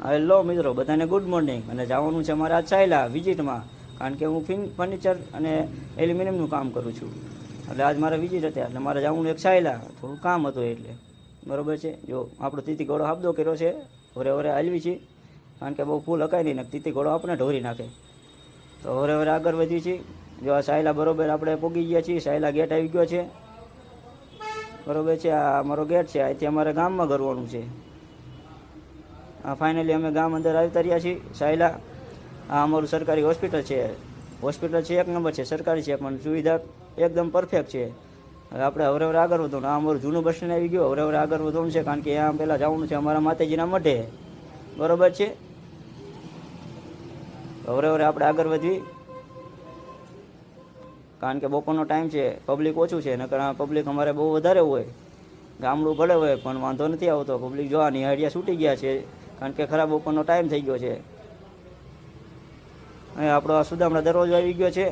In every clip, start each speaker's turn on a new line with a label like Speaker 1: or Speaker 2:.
Speaker 1: Hello મિત્રો, બધાને good morning. અને જવાનું છે મારે આ ચાયલા વિઝિટમાં, કારણ કે હું ફર્નિચર અને એલ્યુમિનિયમનું કામ કરું છું. એટલે આજ મારે વિઝિટ હતી, એટલે મારે જવાનું એક ચાયલા, થોડું કામ હતું એટલે. બરાબર છે. જો આપણો તીતી ઘોડો હાબદો કર્યો છે, હોરે હોરે હાલવી છે, કારણ કે બહુ ફૂલ હકાય નહીં ને તીતી ઘોડો આપણે ઢોરી નાખે. તો હોરે હોરે આગળ વધી છીએ. જો આ ચાયલા બરાબર આપણે પોગી ગયા છીએ. ચાયલા ગેટ આવી ગયો છે. બરાબર છે. આ અમારો ગેટ છે. અહીંથી અમારે ગામમાં કરવાનું છે. આ ફાઇનલી અમે ગામ અંદર આવતા રહ્યા છીએ. ચાયલા આ અમારું સરકારી હોસ્પિટલ છે. હોસ્પિટલ છે એક નંબર છે, સરકારી છે, પણ સુવિધા એકદમ પરફેક્ટ છે. હવે આપણે હવે હવે આગળ વધવાનું. આ અમારું જૂનું બસ સ્ટેન્ડ આવી ગયું. હવે હવે આગળ વધવાનું છે, કારણ કે અહીંયા પહેલાં જવાનું છે અમારા માતાજીના મઢે. બરાબર છે. હવે હવે આપણે આગળ વધવી, કારણ કે બપોરનો ટાઈમ છે, પબ્લિક ઓછું છે. નકર પબ્લિક અમારે બહુ વધારે હોય. ગામડું ભલે હોય પણ વાંધો નથી આવતો. પબ્લિક જોવા નિહાળિયા છૂટી ગયા છે, કારણ કે ખરાબ બપોરનો ટાઈમ થઈ ગયો છે. અહીં આપણો આ સુદામડા દરવાજો આવી ગયો છે.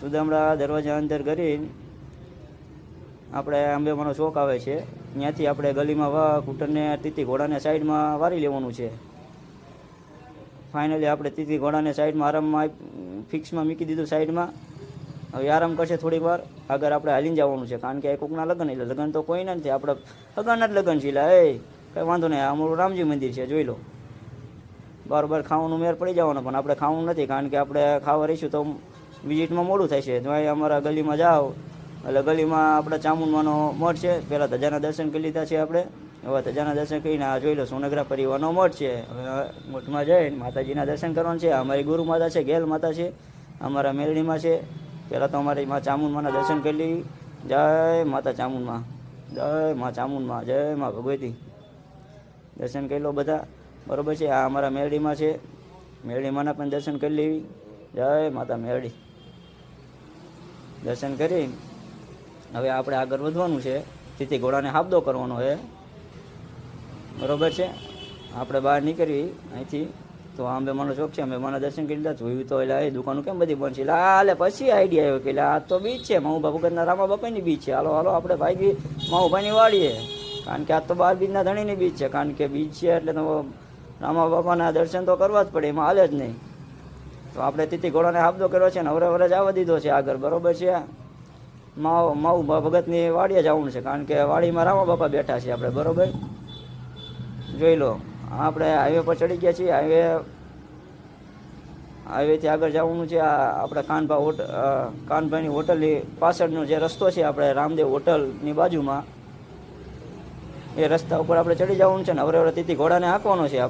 Speaker 1: સુદામડા દરવાજા અંદર કરીને આપણે અંબેમાનો ચોક આવે છે, ત્યાંથી આપણે ગલીમાં કૂટરને તીતી ઘોડાને સાઈડમાં વારી લેવાનું છે. ફાઇનલી આપણે તીતી ઘોડાને સાઈડમાં આરામમાં ફિક્સમાં મૂકી દીધું સાઈડમાં. હવે આરામ કરશે થોડીક વાર. આગળ આપણે હાલીને જવાનું છે, કારણ કે કોકના લગ્ન, એટલે લગ્ન તો કોઈ નથી, આપણે હગાના જ લગ્ન છે. એટલે કંઈ વાંધો નહીં. અમારું રામજી મંદિર છે, જોઈ લો. બરાબર ખાવાનું મેર પડી જવાનો, પણ આપણે ખાવાનું નથી, કારણ કે આપણે ખાવા રહીશું તો વિઝિટમાં મોડું થાય છે. જો અમારા ગલીમાં જાઓ એટલે ગલીમાં આપણે ચામુંડમાનો મઠ છે. પહેલાં ધજાના દર્શન કરી લીધા છે આપણે. હવે ધજાના દર્શન કરીને આ જોઈ લો, સોનગરા પરિવારનો મઠ છે. હવે મઠમાં જઈને માતાજીના દર્શન કરવાનું છે. અમારી ગુરુ માતા છે, ગેલ માતા છે, અમારા મેલડીમાં છે. પહેલાં તો અમારી મા ચામુંડમાના દર્શન કરી લઈ. જય માતા ચામુંડમાં, જય મા ચામુંડમાં, જય મા ભગવતી. દર્શન કરી લો બધા. બરાબર છે. આ અમારા મેરડીમાં છે, મેરડીમાંના પણ દર્શન કરી લેવી. જય માતા મેરડી. દર્શન કરી હવે આપણે આગળ વધવાનું છે. તીતી ઘોડાને હાબદો કરવાનો છે. બરાબર છે. આપણે બહાર નીકળવી અહીંથી. તો અંબેમાનો ચોક છે, અંબેમાના દર્શન કરી લીધા. જોયું તો એટલે એ દુકાનો કેમ બધી બંધ છે. એટલે હાલે પછી આઈડિયા આવ્યો કે આ તો બીચ છે, માઉભા ભગતના રામા બાપાની બીચ છે. હાલો હાલો આપણે ભાઈ બી માઉભાની વાળીએ, કારણ કે આ તો 12 બીજના ધણીની બીચ છે. કારણ કે બીચ છે એટલે તો રામા બાપાના દર્શન તો કરવા જ પડે, એમાં હાલે જ નહીં. તો આપણે તીતી ઘોડાને હાબદો કર્યો છે ને હવે હવે જવા દીધો છે આગળ. બરાબર છે. માઉ ભગતની વાડીએ જવાનું છે, કારણ કે વાડીમાં રામા બાપા બેઠા છે આપણે. બરાબર જોઈ લો. આપણે હાઈવે પર ચડી ગયા છીએ. હાઈવેથી આગળ જવાનું છે. આપણે કાનભાઈની હોટલની પાછળનો જે રસ્તો છે, આપણે રામદેવ હોટલની બાજુમાં, એ રસ્તા ઉપર આપણે ચડી જવાનું છે ને હવે તીતી ઘોડાને હાંકવાનો છે આપણે.